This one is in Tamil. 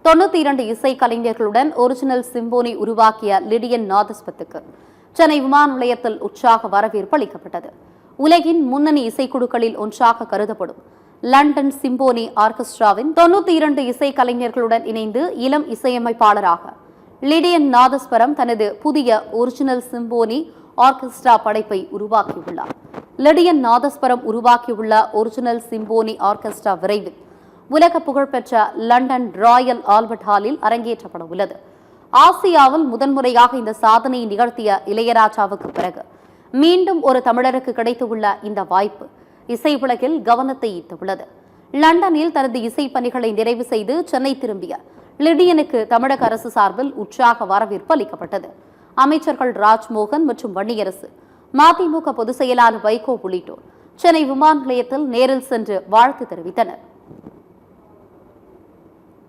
92 இசை கலைஞர்களுடன் ஒரிஜினல் சிம்போனி உருவாக்கிய லிடியன் நாதஸ்வரத்துக்கு சென்னை விமான நிலையத்தில் உற்சாக வரவேற்பு அளிக்கப்பட்டது. உலகின் முன்னணி இசைக்குழுக்களில் ஒன்றாக கருதப்படும் லண்டன் சிம்போனி ஆர்கெஸ்ட்ராவின் 92 இசை கலைஞர்களுடன் இணைந்து இளம் இசையமைப்பாளராக லிடியன் நாதஸ்வரம் தனது புதிய ஒரிஜினல் சிம்போனி ஆர்கெஸ்ட்ரா படைப்பை உருவாக்கியுள்ளார். லிடியன் நாதஸ்வரம் உருவாக்கியுள்ள ஒரிஜினல் சிம்போனி ஆர்கெஸ்ட்ரா விரைவில் உலக புகழ்பெற்ற லண்டன் ராயல் ஆல்பர்ட் ஹாலில் அரங்கேற்றப்பட உள்ளது. ஆசியாவில் முதன்முறையாக இந்த சாதனையை நிகழ்த்திய இளையராஜாவுக்கு பிறகு மீண்டும் ஒரு தமிழருக்கு கிடைத்துள்ள இந்த வாய்ப்பு இசை உலகில் கவனத்தை ஈர்த்துள்ளது. லண்டனில் தனது இசை பணிகளை நிறைவு செய்து சென்னை திரும்பிய லிடியனுக்கு தமிழக அரசு சார்பில் உற்சாக வரவேற்பு அளிக்கப்பட்டது. அமைச்சர்கள் ராஜ்மோகன் மற்றும் வன்னியரசு, மதிமுக பொதுச் செயலாளர் வைகோ உள்ளிட்டோர் சென்னை விமான நிலையத்தில் நேரில் சென்று வாழ்த்து தெரிவித்தனர்.